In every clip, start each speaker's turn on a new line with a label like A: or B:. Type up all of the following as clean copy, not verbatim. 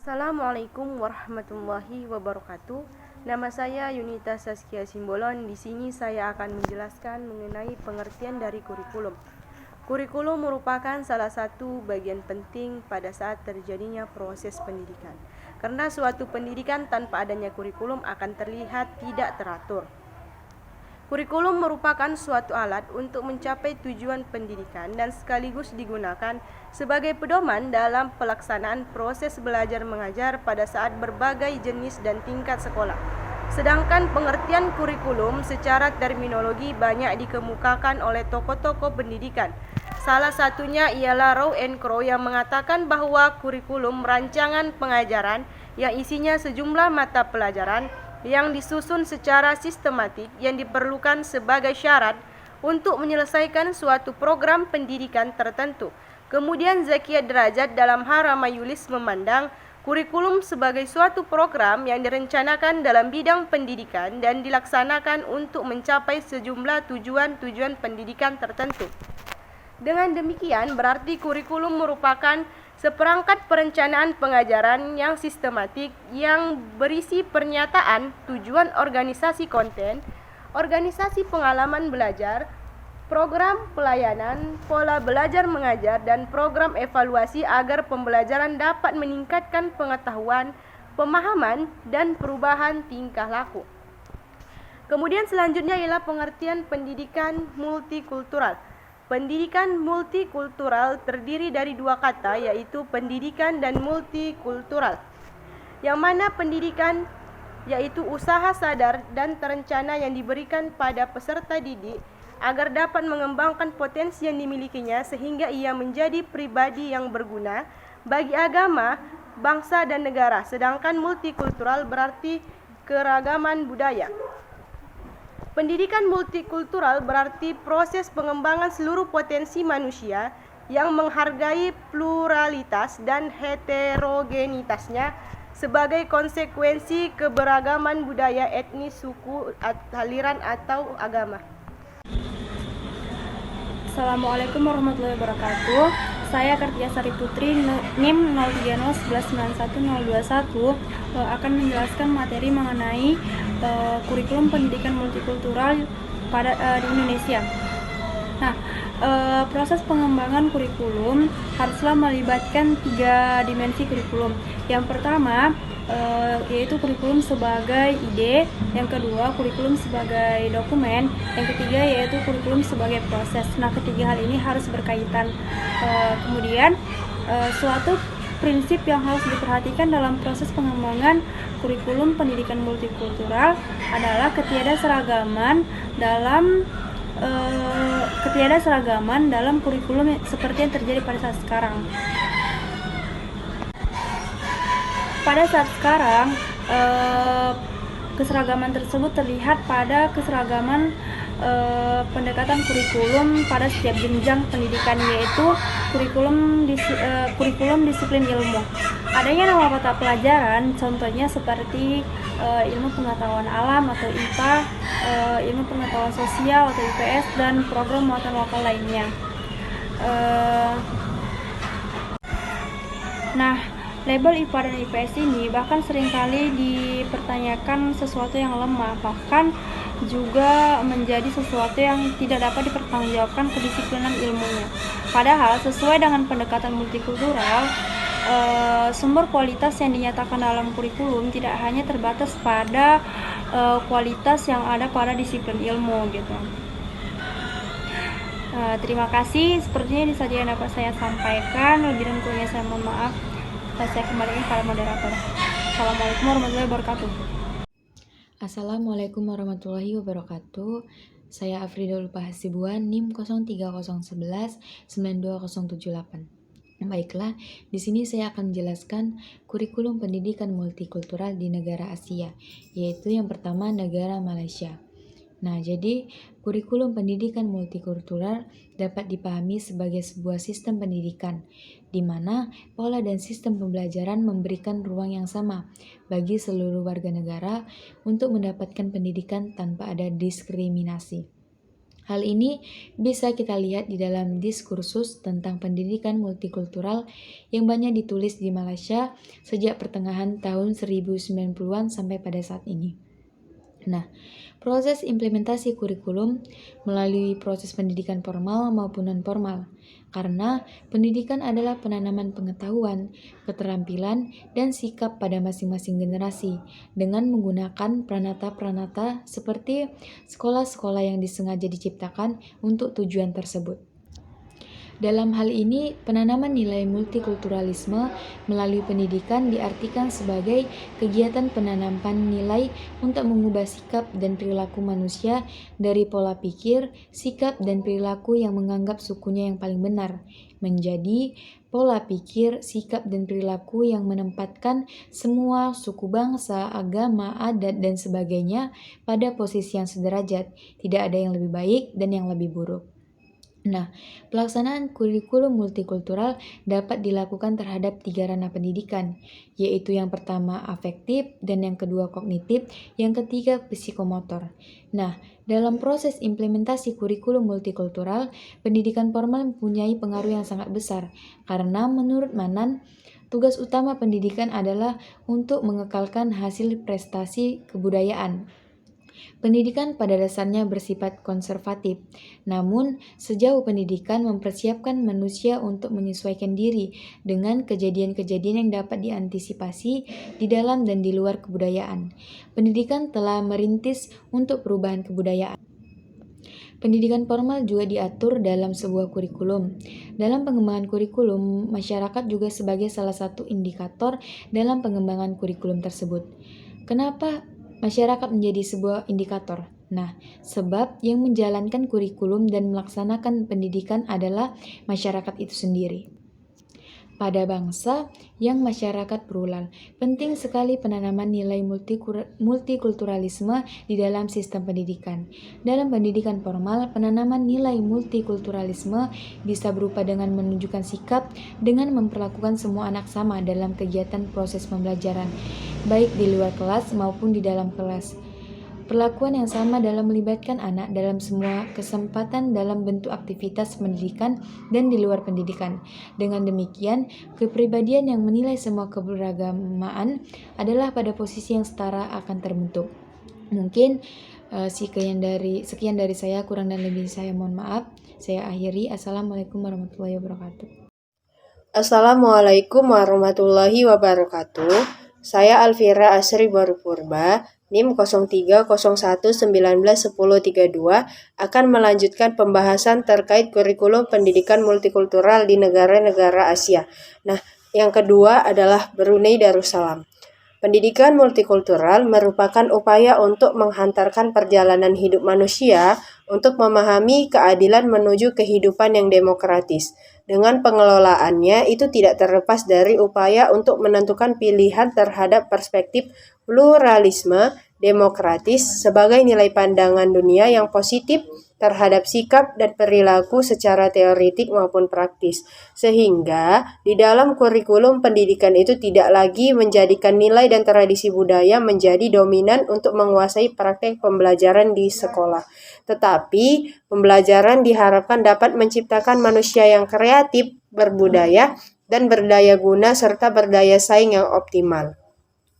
A: Assalamualaikum warahmatullahi wabarakatuh. Nama saya Yunita Saskia Simbolon. Di sini saya akan menjelaskan mengenai pengertian dari kurikulum. Kurikulum merupakan salah satu bagian penting pada saat terjadinya proses pendidikan. Karena suatu pendidikan tanpa adanya kurikulum akan terlihat tidak teratur. Kurikulum merupakan suatu alat untuk mencapai tujuan pendidikan dan sekaligus digunakan sebagai pedoman dalam pelaksanaan proses belajar mengajar pada saat berbagai jenis dan tingkat sekolah. Sedangkan pengertian kurikulum secara terminologi banyak dikemukakan oleh tokoh-tokoh pendidikan. Salah satunya ialah Rowe and Crow yang mengatakan bahwa kurikulum rancangan pengajaran yang isinya sejumlah mata pelajaran yang disusun secara sistematik yang diperlukan sebagai syarat untuk menyelesaikan suatu program pendidikan tertentu. Kemudian Zakia Derajat dalam Haramayulis memandang kurikulum sebagai suatu program yang direncanakan dalam bidang pendidikan dan dilaksanakan untuk mencapai sejumlah tujuan-tujuan pendidikan tertentu. Dengan demikian, berarti kurikulum merupakan seperangkat perencanaan pengajaran yang sistematik yang berisi pernyataan tujuan organisasi konten, organisasi pengalaman belajar, program pelayanan, pola belajar mengajar, dan program evaluasi agar pembelajaran dapat meningkatkan pengetahuan, pemahaman, dan perubahan tingkah laku. Kemudian selanjutnya ialah pengertian pendidikan multikultural. Pendidikan multikultural terdiri dari dua kata, yaitu pendidikan dan multikultural. Yang mana pendidikan yaitu usaha sadar dan terencana yang diberikan pada peserta didik agar dapat mengembangkan potensi yang dimilikinya sehingga ia menjadi pribadi yang berguna bagi agama, bangsa dan negara. Sedangkan multikultural berarti keragaman budaya. Pendidikan multikultural berarti proses pengembangan seluruh potensi manusia yang menghargai pluralitas dan heterogenitasnya sebagai konsekuensi keberagaman budaya, etnis, suku, aliran atau agama.
B: Assalamualaikum warahmatullahi wabarakatuh. Saya Kartia Sari Putri, NIM 0301111021 akan menjelaskan materi mengenai kurikulum pendidikan multikultural di Indonesia. Nah, proses pengembangan kurikulum haruslah melibatkan 3 dimensi kurikulum. Yang pertama yaitu kurikulum sebagai ide, yang kedua kurikulum sebagai dokumen, yang ketiga yaitu kurikulum sebagai proses. Nah, ketiga hal ini harus berkaitan. Kemudian suatu prinsip yang harus diperhatikan dalam proses pengembangan kurikulum pendidikan multikultural adalah ketiadasragaman dalam kurikulum seperti yang terjadi pada saat sekarang. Pada saat sekarang, keseragaman tersebut terlihat pada keseragaman pendekatan kurikulum pada setiap jenjang pendidikan, yaitu kurikulum disiplin ilmu. Adanya nama mata pelajaran, contohnya seperti ilmu pengetahuan alam atau IPA, ilmu pengetahuan sosial atau IPS, dan program muatan lokal lainnya. Label IPA dan IPS ini bahkan seringkali dipertanyakan sesuatu yang lemah, bahkan juga menjadi sesuatu yang tidak dapat dipertanggungjawabkan kedisiplinan ilmunya. Padahal sesuai dengan pendekatan multikultural, sumber kualitas yang dinyatakan dalam kurikulum tidak hanya terbatas pada kualitas yang ada pada disiplin ilmu gitu. Terima kasih, sepertinya ini saja yang dapat saya sampaikan. Lebih dan kurangnya saya mohon maaf. Saya kembalikan kepada moderator. Assalamualaikum warahmatullahi wabarakatuh.
C: Assalamualaikum warahmatullahi wabarakatuh. Saya Afridul Hasibuan, NIM 0301192078. Baiklah, di sini saya akan menjelaskan kurikulum pendidikan multikultural di negara Asia, yaitu yang pertama negara Malaysia. Nah, jadi kurikulum pendidikan multikultural dapat dipahami sebagai sebuah sistem pendidikan di mana pola dan sistem pembelajaran memberikan ruang yang sama bagi seluruh warga negara untuk mendapatkan pendidikan tanpa ada diskriminasi. Hal ini bisa kita lihat di dalam diskursus tentang pendidikan multikultural yang banyak ditulis di Malaysia sejak pertengahan tahun 1990-an sampai pada saat ini. Nah, proses implementasi kurikulum melalui proses pendidikan formal maupun non-formal, karena pendidikan adalah penanaman pengetahuan, keterampilan, dan sikap pada masing-masing generasi dengan menggunakan pranata-pranata seperti sekolah-sekolah yang disengaja diciptakan untuk tujuan tersebut. Dalam hal ini, penanaman nilai multikulturalisme melalui pendidikan diartikan sebagai kegiatan penanaman nilai untuk mengubah sikap dan perilaku manusia dari pola pikir, sikap, dan perilaku yang menganggap sukunya yang paling benar, menjadi pola pikir, sikap, dan perilaku yang menempatkan semua suku bangsa, agama, adat, dan sebagainya pada posisi yang sederajat, tidak ada yang lebih baik dan yang lebih buruk. Nah, pelaksanaan kurikulum multikultural dapat dilakukan terhadap 3 ranah pendidikan, yaitu yang pertama afektif, dan yang kedua kognitif, yang ketiga psikomotor. Nah, dalam proses implementasi kurikulum multikultural, pendidikan formal mempunyai pengaruh yang sangat besar, karena menurut Manan, tugas utama pendidikan adalah untuk mengekalkan hasil prestasi kebudayaan. Pendidikan pada dasarnya bersifat konservatif, namun sejauh pendidikan mempersiapkan manusia untuk menyesuaikan diri dengan kejadian-kejadian yang dapat diantisipasi di dalam dan di luar kebudayaan. Pendidikan telah merintis untuk perubahan kebudayaan. Pendidikan formal juga diatur dalam sebuah kurikulum. Dalam pengembangan kurikulum, masyarakat juga sebagai salah satu indikator dalam pengembangan kurikulum tersebut. Kenapa masyarakat menjadi sebuah indikator? Nah, sebab yang menjalankan kurikulum dan melaksanakan pendidikan adalah masyarakat itu sendiri. Pada bangsa yang masyarakat plural, penting sekali penanaman nilai multikulturalisme di dalam sistem pendidikan. Dalam pendidikan formal, penanaman nilai multikulturalisme bisa berupa dengan menunjukkan sikap dengan memperlakukan semua anak sama dalam kegiatan proses pembelajaran, baik di luar kelas maupun di dalam kelas. Perlakuan yang sama dalam melibatkan anak dalam semua kesempatan dalam bentuk aktivitas pendidikan dan di luar pendidikan. Dengan demikian, kepribadian yang menilai semua keberagamaan adalah pada posisi yang setara akan terbentuk. Mungkin sekian dari saya, kurang dan lebih saya mohon maaf. Saya akhiri. Assalamualaikum warahmatullahi wabarakatuh.
A: Assalamualaikum warahmatullahi wabarakatuh. Saya Alfira Asri Baru Purba, NIM 0301191032 akan melanjutkan pembahasan terkait kurikulum pendidikan multikultural di negara-negara Asia. Nah, yang kedua adalah Brunei Darussalam. Pendidikan multikultural merupakan upaya untuk menghantarkan perjalanan hidup manusia untuk memahami keadilan menuju kehidupan yang demokratis. Dengan pengelolaannya, itu tidak terlepas dari upaya untuk menentukan pilihan terhadap perspektif pluralisme demokratis sebagai nilai pandangan dunia yang positif terhadap sikap dan perilaku secara teoretik maupun praktis. Sehingga di dalam kurikulum pendidikan itu tidak lagi menjadikan nilai dan tradisi budaya menjadi dominan untuk menguasai praktek pembelajaran di sekolah. Tetapi pembelajaran diharapkan dapat menciptakan manusia yang kreatif, berbudaya, dan berdaya guna serta berdaya saing yang optimal.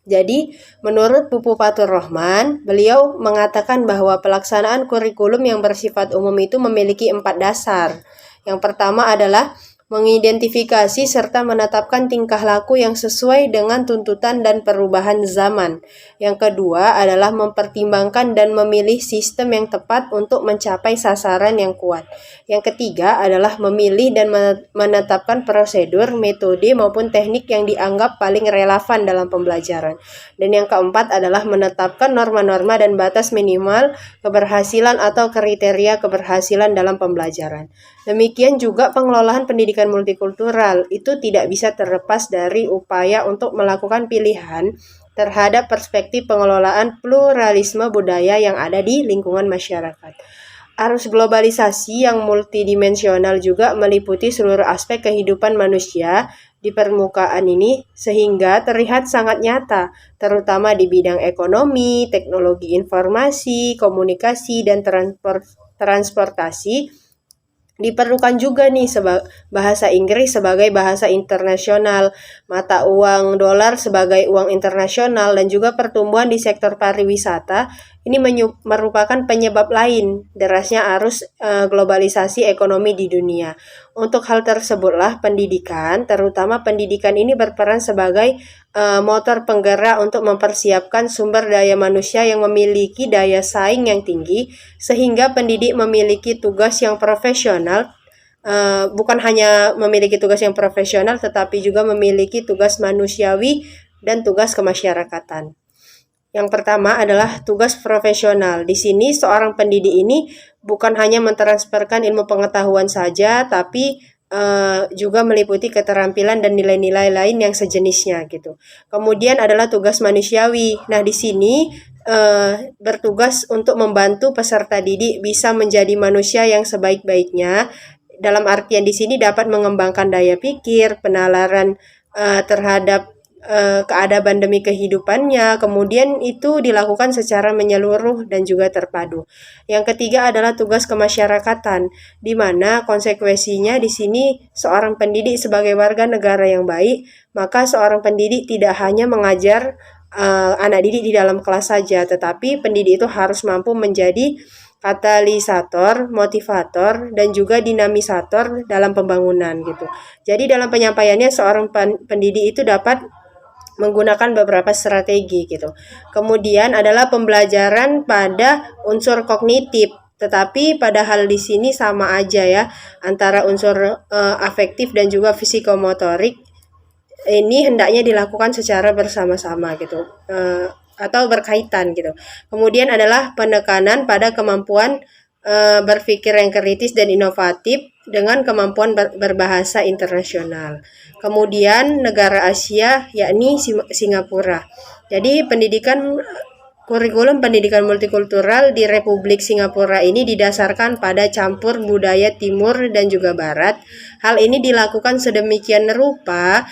A: Jadi, menurut Pupu Fatur Rahman, beliau mengatakan bahwa pelaksanaan kurikulum yang bersifat umum itu memiliki 4 dasar. Yang pertama adalah mengidentifikasi serta menetapkan tingkah laku yang sesuai dengan tuntutan dan perubahan zaman. Yang kedua adalah mempertimbangkan dan memilih sistem yang tepat untuk mencapai sasaran yang kuat. Yang ketiga adalah memilih dan menetapkan prosedur, metode maupun teknik yang dianggap paling relevan dalam pembelajaran. Dan yang keempat adalah menetapkan norma-norma dan batas minimal keberhasilan atau kriteria keberhasilan dalam pembelajaran. Demikian juga pengelolaan pendidikan multikultural itu tidak bisa terlepas dari upaya untuk melakukan pilihan terhadap perspektif pengelolaan pluralisme budaya yang ada di lingkungan masyarakat. Arus globalisasi yang multidimensional juga meliputi seluruh aspek kehidupan manusia di permukaan ini sehingga terlihat sangat nyata, terutama di bidang ekonomi, teknologi informasi, komunikasi, dan
D: transportasi, diperlukan juga nih bahasa Inggris sebagai bahasa internasional, mata uang dolar sebagai uang internasional, dan juga pertumbuhan di sektor pariwisata. Ini merupakan penyebab lain derasnya arus globalisasi ekonomi di dunia. Untuk hal tersebutlah pendidikan, terutama pendidikan ini berperan sebagai motor penggerak untuk mempersiapkan sumber daya manusia yang memiliki daya saing yang tinggi, sehingga pendidik memiliki tugas yang profesional, bukan hanya memiliki tugas yang profesional, tetapi juga memiliki tugas manusiawi dan tugas kemasyarakatan. Yang pertama adalah tugas profesional. Di sini seorang pendidik ini bukan hanya mentransferkan ilmu pengetahuan saja, tapi juga meliputi keterampilan dan nilai-nilai lain yang sejenisnya gitu. Kemudian adalah tugas manusiawi. Nah, di sini bertugas untuk membantu peserta didik bisa menjadi manusia yang sebaik-baiknya. Dalam artian di sini dapat mengembangkan daya pikir, penalaran terhadap keadaban demi kehidupannya. Kemudian itu dilakukan secara menyeluruh dan juga terpadu. Yang ketiga adalah tugas kemasyarakatan, di mana konsekuensinya di sini seorang pendidik sebagai warga negara yang baik, maka seorang pendidik tidak hanya mengajar anak didik di dalam kelas saja, tetapi pendidik itu harus mampu menjadi katalisator, motivator, dan juga dinamisator dalam pembangunan gitu. Jadi dalam penyampaiannya seorang pendidik itu dapat menggunakan beberapa strategi gitu. Kemudian adalah pembelajaran pada unsur kognitif, tetapi pada hal di sini sama aja ya, antara unsur afektif dan juga psikomotorik. Ini hendaknya dilakukan secara bersama-sama gitu, atau berkaitan gitu. Kemudian adalah penekanan pada kemampuan berpikir yang kritis dan inovatif dengan kemampuan berbahasa internasional. Kemudian negara Asia yakni Singapura. Jadi kurikulum pendidikan multikultural di Republik Singapura ini didasarkan pada campur budaya timur dan juga barat. Hal ini dilakukan sedemikian rupa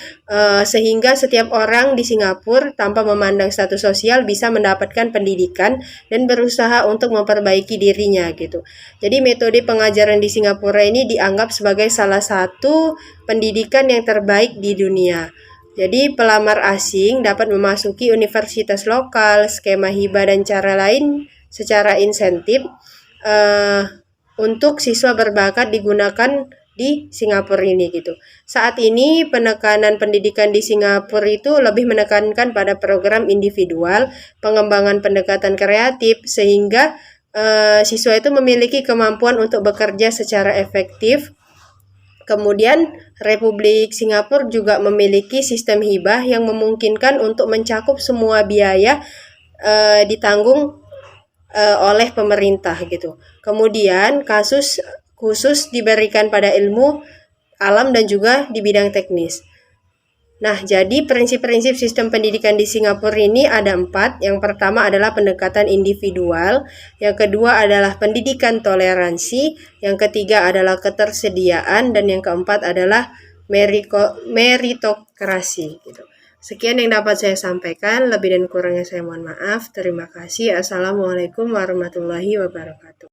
D: sehingga setiap orang di Singapura tanpa memandang status sosial bisa mendapatkan pendidikan dan berusaha untuk memperbaiki dirinya gitu. Jadi metode pengajaran di Singapura ini dianggap sebagai salah satu pendidikan yang terbaik di dunia. Jadi pelamar asing dapat memasuki universitas lokal, skema hibah dan cara lain secara insentif untuk siswa berbakat digunakan di Singapura ini gitu. Saat ini penekanan pendidikan di Singapura itu lebih menekankan pada program individual, pengembangan pendekatan kreatif, sehingga siswa itu memiliki kemampuan untuk bekerja secara efektif. Kemudian Republik Singapura juga memiliki sistem hibah yang memungkinkan untuk mencakup semua biaya ditanggung oleh pemerintah gitu. Kemudian kasus khusus diberikan pada ilmu alam dan juga di bidang teknis. Nah, jadi prinsip-prinsip sistem pendidikan di Singapura ini ada 4. Yang pertama adalah pendekatan individual, yang kedua adalah pendidikan toleransi, yang ketiga adalah ketersediaan, dan yang keempat adalah meritokrasi. Gitu. Sekian yang dapat saya sampaikan, lebih dan kurangnya saya mohon maaf. Terima kasih. Assalamualaikum warahmatullahi wabarakatuh.